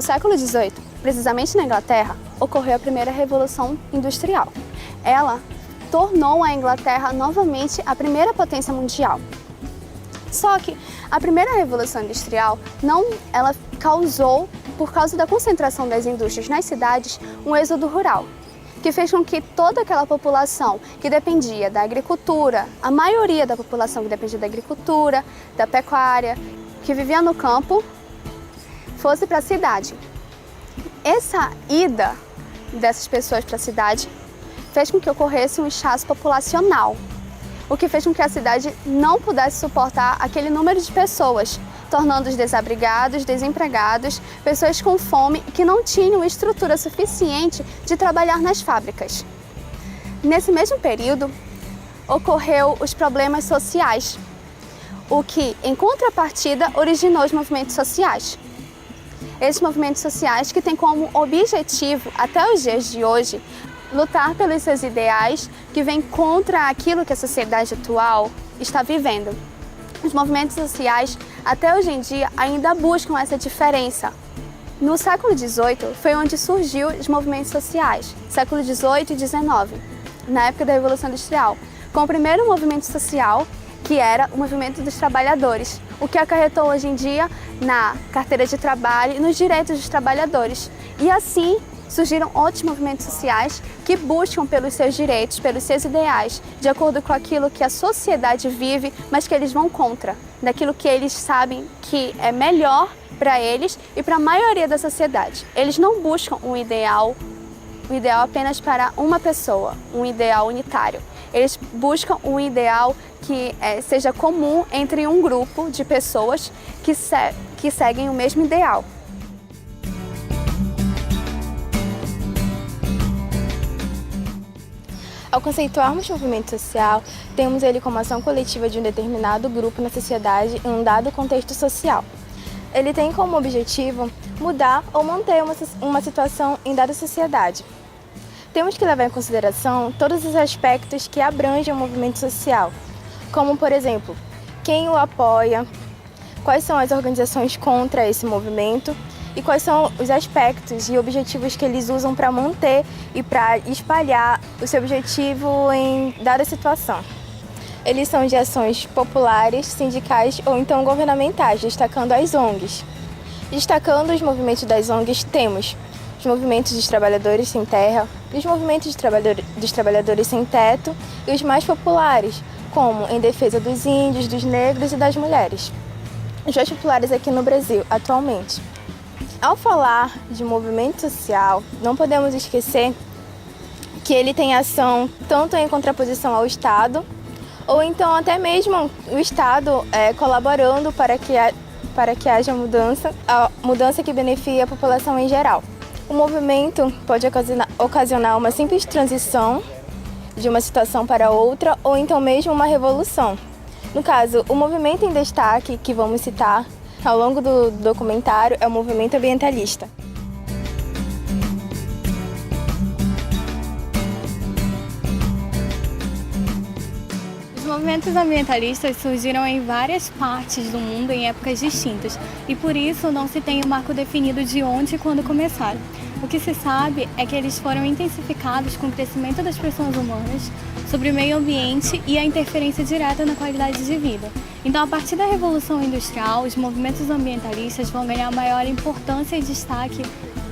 século XVIII, precisamente na Inglaterra, ocorreu a primeira Revolução Industrial. Ela tornou a Inglaterra novamente a primeira potência mundial. Só que a primeira Revolução Industrial ela causou, por causa da concentração das indústrias nas cidades, um êxodo rural, que fez com que toda aquela população que dependia da agricultura, a maioria da população que dependia da agricultura, da pecuária, que vivia no campo, fosse para a cidade. Essa ida dessas pessoas para a cidade fez com que ocorresse um inchaço populacional, o que fez com que a cidade não pudesse suportar aquele número de pessoas, tornando-os desabrigados, desempregados, pessoas com fome e que não tinham estrutura suficiente de trabalhar nas fábricas. Nesse mesmo período, ocorreu os problemas sociais, o que, em contrapartida, originou os movimentos sociais. Esses movimentos sociais que têm como objetivo, até os dias de hoje, lutar pelos seus ideais que vêm contra aquilo que a sociedade atual está vivendo. Os movimentos sociais, até hoje em dia, ainda buscam essa diferença. No século XVIII foi onde surgiu os movimentos sociais, século XVIII e XIX, na época da Revolução Industrial, com o primeiro movimento social, que era o movimento dos trabalhadores, o que acarretou hoje em dia na carteira de trabalho e nos direitos dos trabalhadores. E assim surgiram outros movimentos sociais que buscam pelos seus direitos, pelos seus ideais, de acordo com aquilo que a sociedade vive, mas que eles vão contra, daquilo que eles sabem que é melhor para eles e para a maioria da sociedade. Eles não buscam um ideal apenas para uma pessoa, um ideal unitário. Eles buscam um ideal que seja comum entre um grupo de pessoas que seguem o mesmo ideal. Ao conceituarmos movimento social, temos ele como ação coletiva de um determinado grupo na sociedade em um dado contexto social. Ele tem como objetivo mudar ou manter uma situação em dada sociedade. Temos que levar em consideração todos os aspectos que abrangem o movimento social, como, por exemplo, quem o apoia, quais são as organizações contra esse movimento e quais são os aspectos e objetivos que eles usam para manter e para espalhar o seu objetivo em dada situação. Eles são de ações populares, sindicais ou então governamentais, destacando as ONGs. Destacando os movimentos das ONGs, temos os movimentos dos trabalhadores sem terra, os movimentos dos trabalhadores sem teto e os mais populares, como em defesa dos índios, dos negros e das mulheres. Os mais populares aqui no Brasil, atualmente. Ao falar de movimento social, não podemos esquecer que ele tem ação tanto em contraposição ao Estado, ou então até mesmo o Estado colaborando para que haja a mudança que beneficie a população em geral. O movimento pode ocasionar uma simples transição de uma situação para outra, ou então mesmo uma revolução. No caso, o movimento em destaque que vamos citar ao longo do documentário é o movimento ambientalista. Os movimentos ambientalistas surgiram em várias partes do mundo em épocas distintas e por isso não se tem um marco definido de onde e quando começaram. O que se sabe é que eles foram intensificados com o crescimento das pessoas humanas sobre o meio ambiente e a interferência direta na qualidade de vida. Então, a partir da Revolução Industrial, os movimentos ambientalistas vão ganhar maior importância e destaque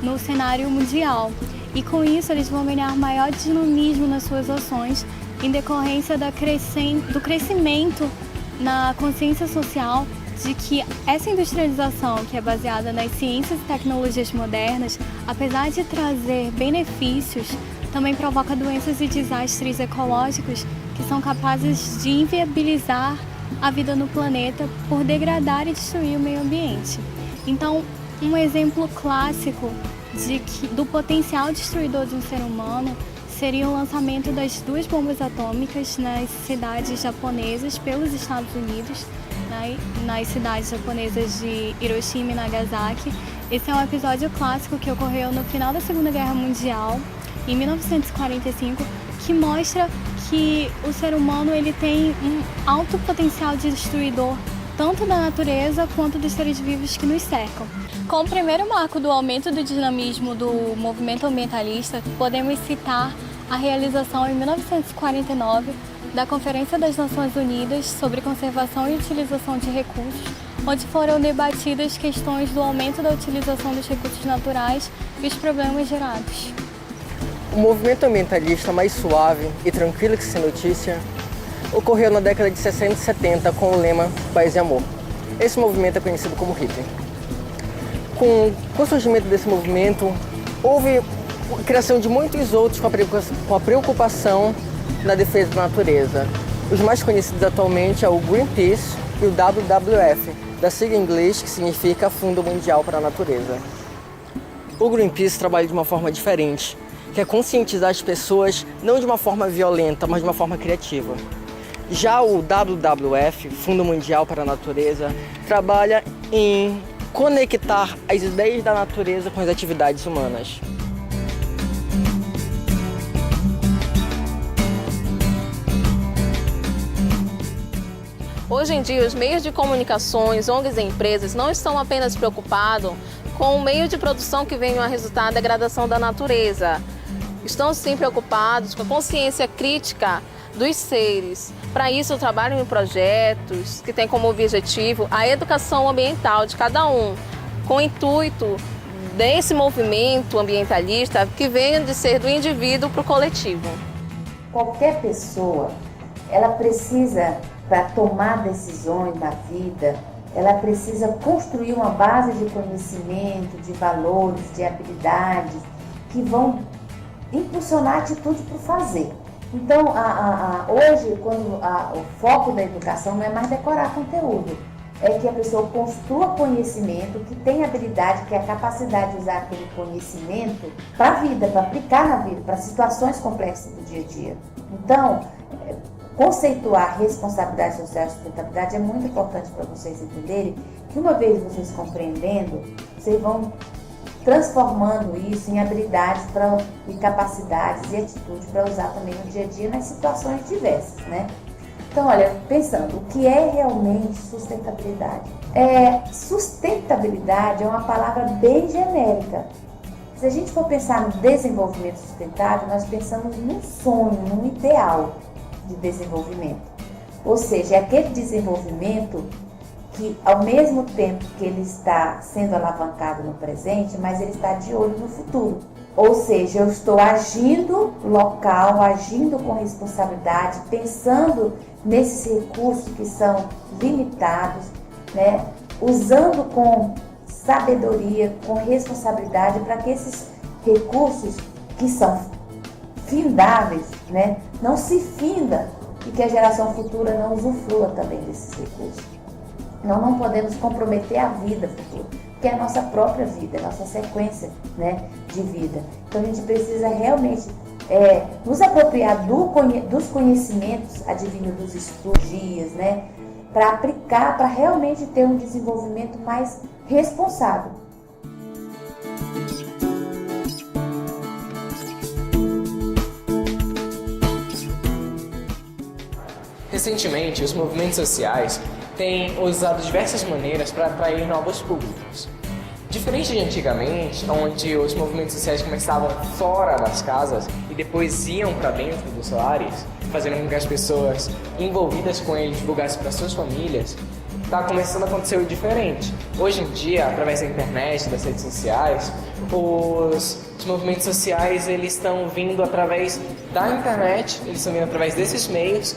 no cenário mundial. E com isso, eles vão ganhar maior dinamismo nas suas ações em decorrência do crescimento na consciência social de que essa industrialização, que é baseada nas ciências e tecnologias modernas, apesar de trazer benefícios, também provoca doenças e desastres ecológicos que são capazes de inviabilizar a vida no planeta por degradar e destruir o meio ambiente. Então, um exemplo clássico do potencial destruidor de um ser humano seria o lançamento das 2 bombas atômicas nas cidades japonesas pelos Estados Unidos, nas cidades japonesas de Hiroshima e Nagasaki. Esse é um episódio clássico que ocorreu no final da Segunda Guerra Mundial, em 1945, que mostra que o ser humano ele tem um alto potencial de destruidor, tanto da natureza quanto dos seres vivos que nos cercam. Como primeiro marco do aumento do dinamismo do movimento ambientalista, podemos citar a realização em 1949 da Conferência das Nações Unidas sobre Conservação e Utilização de Recursos, onde foram debatidas questões do aumento da utilização dos recursos naturais e os problemas gerados. O movimento ambientalista mais suave e tranquilo que sem notícia ocorreu na década de 60 e 70 com o lema Paz e Amor. Esse movimento é conhecido como hippie. Com o surgimento desse movimento, houve a criação de muitos outros com a preocupação na defesa da natureza. Os mais conhecidos atualmente é o Greenpeace e o WWF, da sigla em inglês que significa Fundo Mundial para a Natureza. O Greenpeace trabalha de uma forma diferente, que é conscientizar as pessoas não de uma forma violenta, mas de uma forma criativa. Já o WWF, Fundo Mundial para a Natureza, trabalha em conectar as ideias da natureza com as atividades humanas. Hoje em dia, os meios de comunicações, ONGs e empresas não estão apenas preocupados com o meio de produção que venha a resultar da degradação da natureza. Estão sim preocupados com a consciência crítica dos seres. Para isso, trabalham em projetos que têm como objetivo a educação ambiental de cada um, com o intuito desse movimento ambientalista que vem de ser do indivíduo para o coletivo. Qualquer pessoa, ela precisa, para tomar decisões na vida, ela precisa construir uma base de conhecimento, de valores, de habilidades que vão impulsionar a atitude para o fazer. Então, hoje, o foco da educação não é mais decorar conteúdo, é que a pessoa construa conhecimento, que tenha habilidade, que é a capacidade de usar aquele conhecimento para a vida, para aplicar na vida, para situações complexas do dia a dia. Então, conceituar responsabilidade social e sustentabilidade é muito importante para vocês entenderem que uma vez vocês compreendendo, vocês vão transformando isso em habilidades e capacidades e atitudes para usar também no dia a dia nas situações diversas, né? Então, olha, pensando, o que é realmente sustentabilidade? Sustentabilidade é uma palavra bem genérica. Se a gente for pensar no desenvolvimento sustentável, nós pensamos num sonho, num ideal de desenvolvimento. Ou seja, é aquele desenvolvimento que, ao mesmo tempo que ele está sendo alavancado no presente, mas ele está de olho no futuro. Ou seja, eu estou agindo local, agindo com responsabilidade, pensando nesses recursos que são limitados, né? Usando com sabedoria, com responsabilidade, para que esses recursos que são findáveis, né, não se finda e que a geração futura não usufrua também desses recursos. Nós não podemos comprometer a vida futura, que é a nossa própria vida, a nossa sequência, né, de vida. Então a gente precisa realmente nos apropriar dos conhecimentos advindos dos estudos, né, para aplicar, para realmente ter um desenvolvimento mais responsável. Recentemente, os movimentos sociais têm usado diversas maneiras para atrair novos públicos. Diferente de antigamente, onde os movimentos sociais começavam fora das casas e depois iam para dentro dos lares, fazendo com que as pessoas envolvidas com eles divulgassem para suas famílias, está começando a acontecer o diferente. Hoje em dia, através da internet, das redes sociais, os movimentos sociais eles estão vindo através da internet, eles estão vindo através desses meios,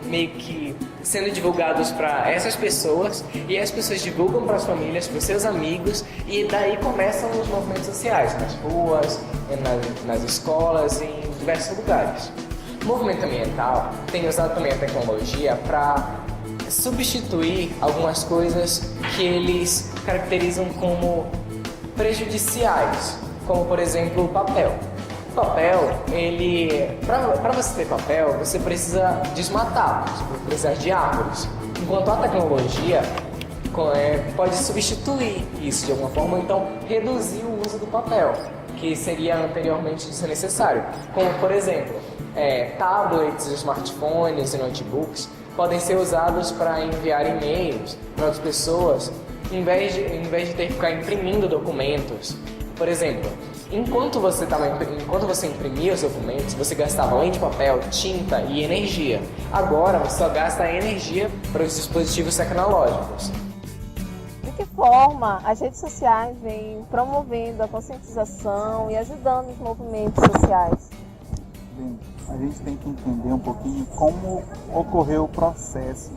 meio que sendo divulgados para essas pessoas, e as pessoas divulgam para as famílias, para os seus amigos, e daí começam os movimentos sociais, nas ruas, nas escolas, em diversos lugares. O movimento ambiental tem usado também a tecnologia para substituir algumas coisas que eles caracterizam como prejudiciais, como por exemplo o papel. O papel, para você ter papel, você precisa desmatar, você precisa de árvores. Enquanto a tecnologia pode substituir isso de alguma forma, então reduzir o uso do papel, que seria anteriormente desnecessário. Como por exemplo, tablets, smartphones e notebooks podem ser usados para enviar e-mails para outras pessoas em vez de ter que ficar imprimindo documentos. Por exemplo, enquanto você imprimia os documentos, você gastava além de papel, tinta e energia. Agora você só gasta energia para os dispositivos tecnológicos. De que forma as redes sociais vêm promovendo a conscientização e ajudando os movimentos sociais? Bem, a gente tem que entender um pouquinho como ocorreu o processo,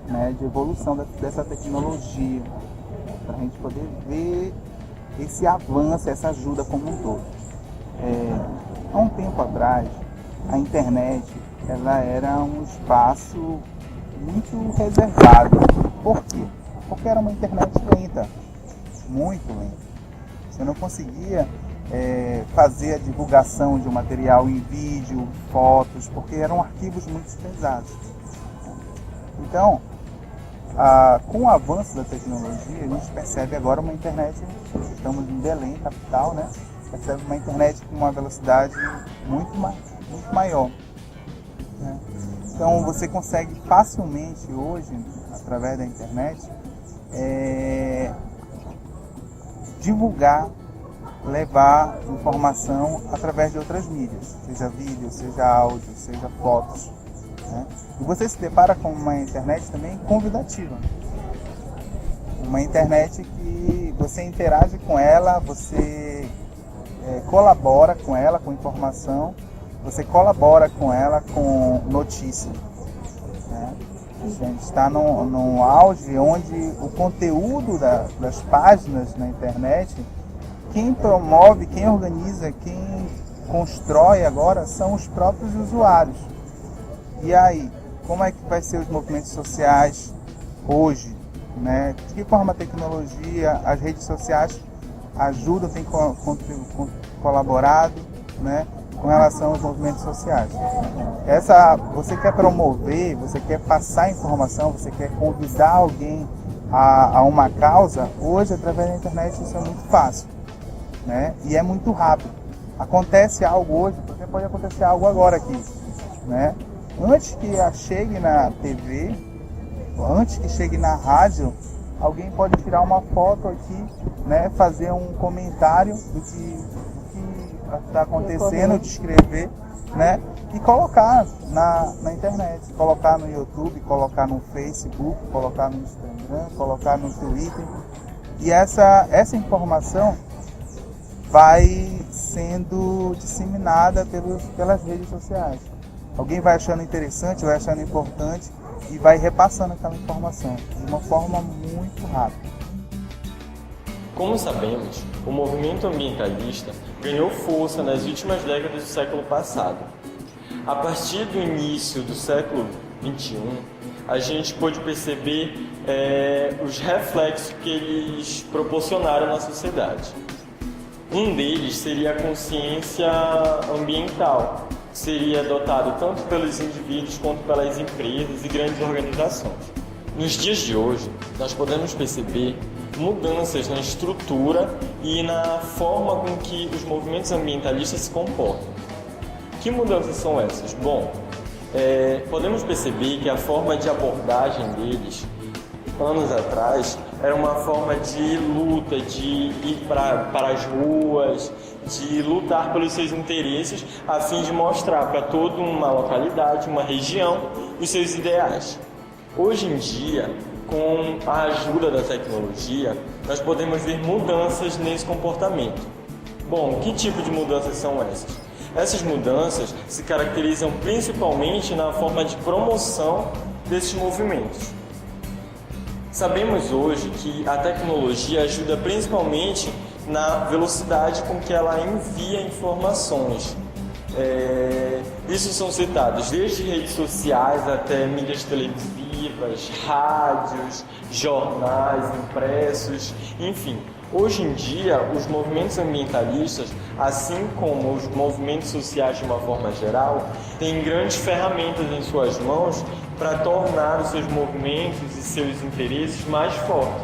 né, de evolução dessa tecnologia, para a gente poder ver esse avanço, essa ajuda como um todo. Há um tempo atrás, a internet ela era um espaço muito reservado. Por quê? Porque era uma internet lenta, muito lenta. Você não conseguia fazer a divulgação de um material em vídeo, fotos, porque eram arquivos muito pesados. Então, com o avanço da tecnologia, a gente percebe agora uma internet, estamos em Belém, capital, né? Percebe uma internet com uma velocidade muito maior, né? Então você consegue facilmente hoje, através da internet, divulgar, levar informação através de outras mídias, seja vídeo, seja áudio, seja fotos, né? E você se depara com uma internet também convidativa. Uma internet que você interage com ela, você colabora com ela com informação, você colabora com ela com notícia, né? A gente está num auge onde o conteúdo das páginas na internet, quem promove, quem organiza, quem constrói agora são os próprios usuários. E aí, como é que vai ser os movimentos sociais hoje, né? De que forma a tecnologia, as redes sociais ajudam, têm colaborado, né, com relação aos movimentos sociais? Você quer promover, você quer passar informação, você quer convidar alguém a uma causa, hoje através da internet isso é muito fácil, né? E é muito rápido. Acontece algo hoje, porque pode acontecer algo agora aqui, né? Antes que chegue na TV, antes que chegue na rádio, alguém pode tirar uma foto aqui, né, fazer um comentário do que está acontecendo, descrever, né, e colocar na internet, colocar no YouTube, colocar no Facebook, colocar no Instagram, colocar no Twitter. E essa informação vai sendo disseminada pelas redes sociais. Alguém vai achando interessante, vai achando importante e vai repassando aquela informação de uma forma muito rápida. Como sabemos, o movimento ambientalista ganhou força nas últimas décadas do século passado. A partir do início do século XXI, a gente pôde perceber os reflexos que eles proporcionaram na sociedade. Um deles seria a consciência ambiental, que seria adotado tanto pelos indivíduos quanto pelas empresas e grandes organizações. Nos dias de hoje, nós podemos perceber mudanças na estrutura e na forma com que os movimentos ambientalistas se comportam. Que mudanças são essas? Bom, podemos perceber que a forma de abordagem deles, anos atrás, era uma forma de luta, de ir para as ruas, de lutar pelos seus interesses, a fim de mostrar para toda uma localidade, uma região, os seus ideais. Hoje em dia, com a ajuda da tecnologia, nós podemos ver mudanças nesse comportamento. Bom, que tipo de mudanças são essas? Essas mudanças se caracterizam principalmente na forma de promoção desses movimentos. Sabemos hoje que a tecnologia ajuda principalmente na velocidade com que ela envia informações. Isso são citados desde redes sociais até mídias televisivas, rádios, jornais, impressos, enfim. Hoje em dia, os movimentos ambientalistas, assim como os movimentos sociais de uma forma geral, têm grandes ferramentas em suas mãos para tornar os seus movimentos e seus interesses mais fortes,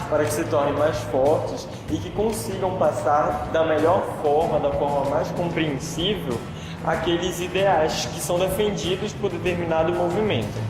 para que se tornem mais fortes e que consigam passar da melhor forma, da forma mais compreensível, aqueles ideais que são defendidos por determinado movimento.